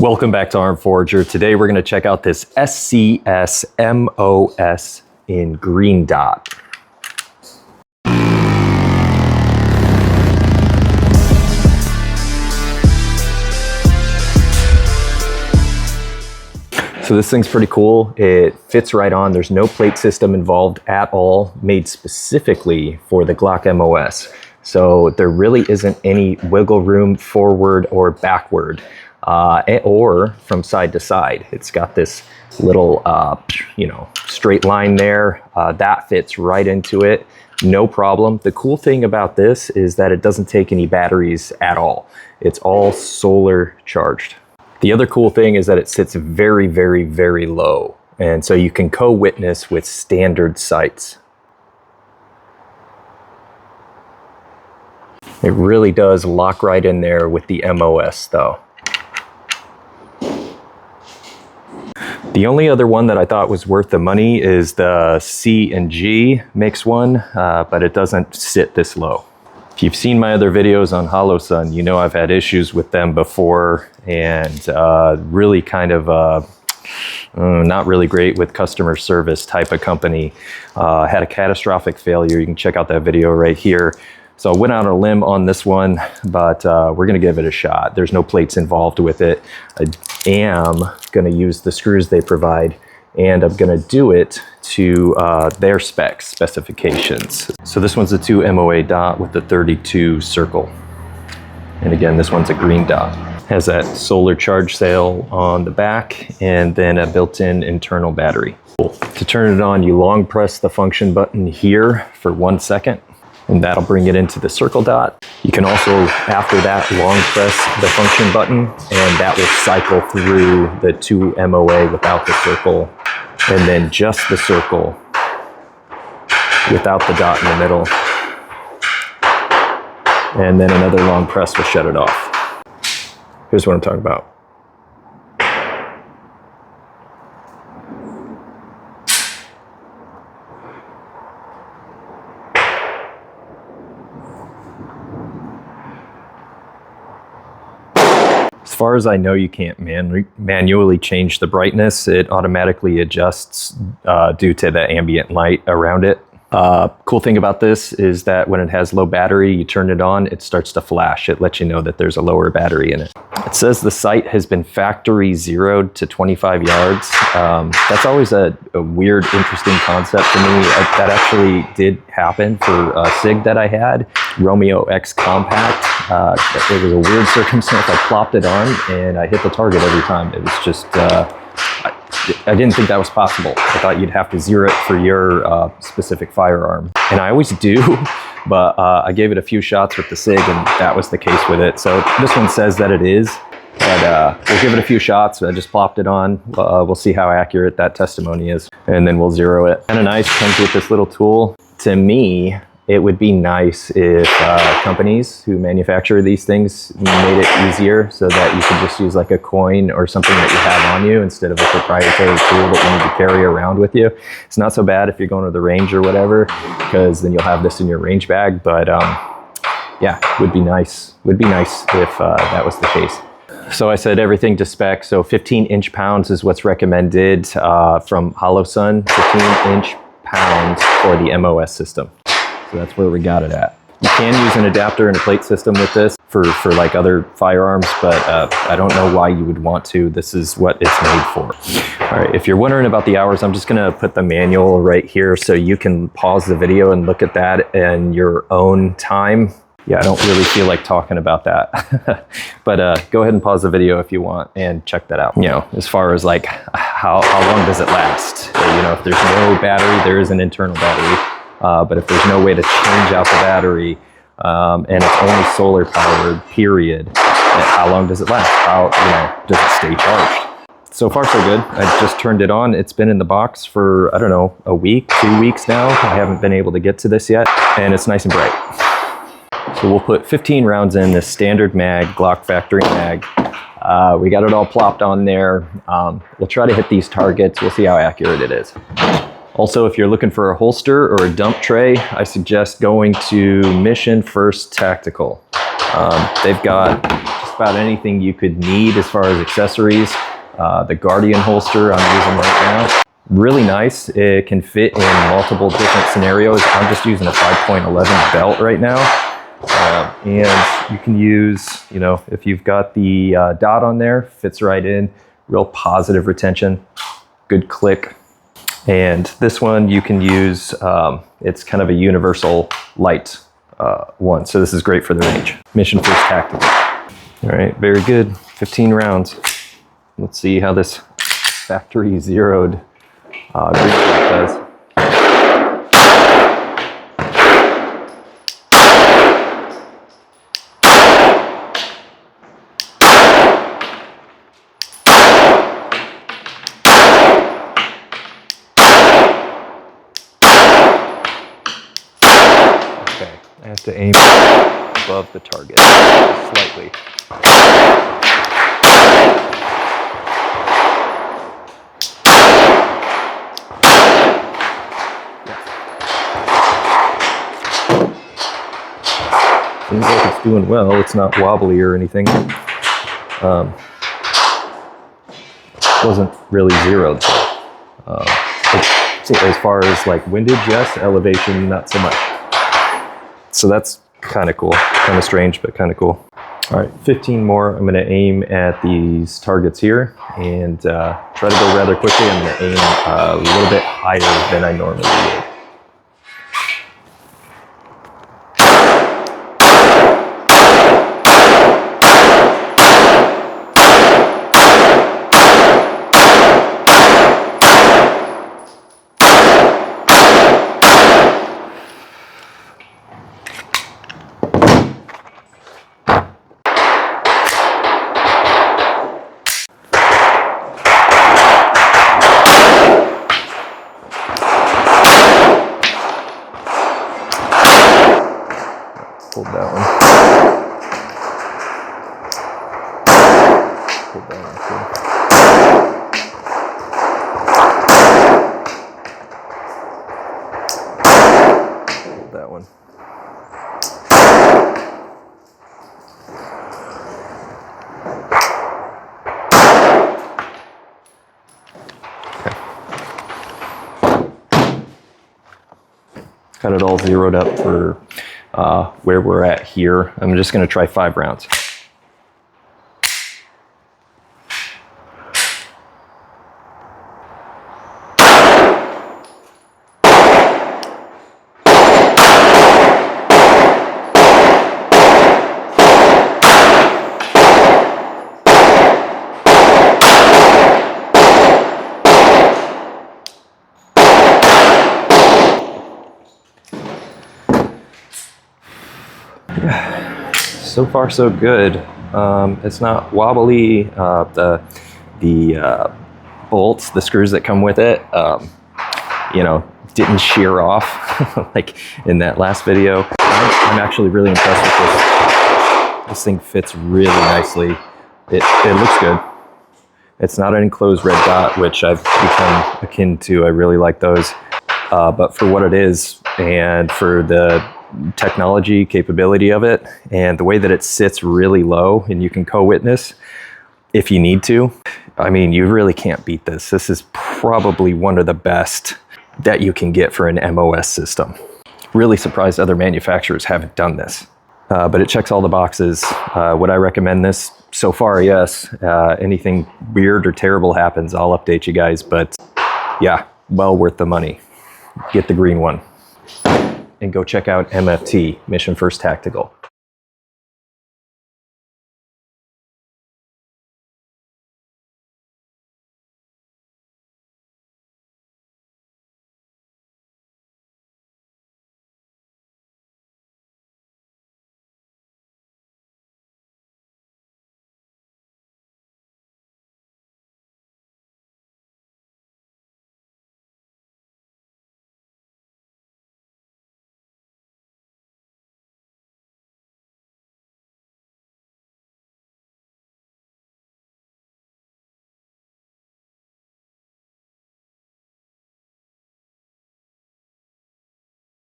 Welcome back to ARMEDFORAGER. Today we're going to check out this SCS MOS in green dot. So this thing's pretty cool. It fits right on. There's no plate system involved at all, made specifically for the Glock MOS. So there really isn't any wiggle room forward or backward. Or from side to side. It's got this little, straight line there. That fits right into it. No problem. The cool thing about this is that it doesn't take any batteries at all. It's all solar charged. The other cool thing is that it sits very, very, very low. And so you can co-witness with standard sights. It really does lock right in there with the MOS though. The only other one that I thought was worth the money is the C and G mix one, but it doesn't sit this low. If you've seen my other videos on HOLOSUN, you know I've had issues with them before and really kind of not really great with customer service type of company. Had a catastrophic failure. You can check out that video right here. So I went out on a limb on this one, but we're gonna give it a shot. There's no plates involved with it. I am gonna use the screws they provide, and I'm gonna do it to their specifications. So this one's a 2 MOA dot with the 32 circle. And again, this one's a green dot. Has that solar charge cell on the back, and then a built-in internal battery. Cool. To turn it on, you long press the function button here for 1 second. And that'll bring it into the circle dot. You can also, after that, long press the function button, and that will cycle through the 2 MOA without the circle, and then just the circle without the dot in the middle. And then another long press will shut it off. Here's what I'm talking about. As far as I know, you can't manually change the brightness. It automatically adjusts due to the ambient light around it. Cool thing about this is that when it has low battery, you turn it on, it starts to flash. It lets you know that there's a lower battery in it. It says the sight has been factory zeroed to 25 yards. That's always a weird, interesting concept to me. That actually did happen for a SIG that I had, Romeo X Compact. It was a weird circumstance. I plopped it on and I hit the target every time. It was just, I didn't think that was possible. I thought you'd have to zero it for your specific firearm. And I always do, but I gave it a few shots with the SIG and that was the case with it. So this one says that it is, but we'll give it a few shots. I just plopped it on. We'll see how accurate that testimony is, and then we'll zero it. Kind of nice, comes with this little tool. To me, it would be nice if companies who manufacture these things made it easier so that you could just use like a coin or something that you have on you instead of a proprietary tool that you need to carry around with you. It's not so bad if you're going to the range or whatever, because then you'll have this in your range bag. But yeah, would be nice. Would be nice if that was the case. So I said everything to spec. So 15 inch-pounds is what's recommended from HOLOSUN, 15 inch-pounds for the MOS system. So that's where we got it at. You can use an adapter and a plate system with this for like other firearms, but I don't know why you would want to. This is what it's made for. All right, if you're wondering about the hours, I'm just gonna put the manual right here so you can pause the video and look at that in your own time. Yeah, I don't really feel like talking about that. But go ahead and pause the video if you want and check that out. You know, as far as like how long does it last? You know, if there's no battery, there is an internal battery. But if there's no way to change out the battery and it's only solar powered, period, how long does it last? How, does it stay charged? So far so good. I just turned it on. It's been in the box for, I don't know, a week, 2 weeks now. I haven't been able to get to this yet, and it's nice and bright. So we'll put 15 rounds in this standard mag, Glock factory mag. We got it all plopped on there. We'll try to hit these targets. We'll see how accurate it is. Also, if you're looking for a holster or a dump tray, I suggest going to Mission XTech Tactical. They've got just about anything you could need as far as accessories. The Guardian holster I'm using right now. Really nice. It can fit in multiple different scenarios. I'm just using a 5.11 belt right now. And you can use, you know, if you've got the dot on there, fits right in. Real positive retention. Good click. And this one you can use, it's kind of a universal light one. So this is great for the range. Mission First Tactical. All right, very good. 15 rounds. Let's see how this factory zeroed green does. Okay, I have to aim above the target slightly. Seems like it's doing well. It's not wobbly or anything. Wasn't really zeroed. As far as like windage, yes. Elevation, not so much. So that's kind of cool. Kind of strange, but kind of cool. All right, 15 more. I'm going to aim at these targets here and try to go rather quickly. I'm going to aim a little bit higher than I normally would. Hold that one. Hold that one too. Hold that one. Okay. Got it all zeroed up for where we're at here. I'm just going to try 5 rounds. So far so good. It's not wobbly. The bolts, the screws that come with it, you know, didn't shear off like in that last video. I'm actually really impressed with this. This thing fits really nicely. It looks good. It's not an enclosed red dot, which I've become akin to. I really like those. But for what it is and for the technology capability of it and the way that it sits really low and you can co-witness if you need to, I mean, you really can't beat this. This is probably one of the best that you can get for an MOS system. Really surprised other manufacturers haven't done this, but it checks all the boxes. Would I recommend this? So far, yes. Anything weird or terrible happens, I'll update you guys, but yeah, well worth the money. Get the green one. And go check out MFT, Mission First Tactical.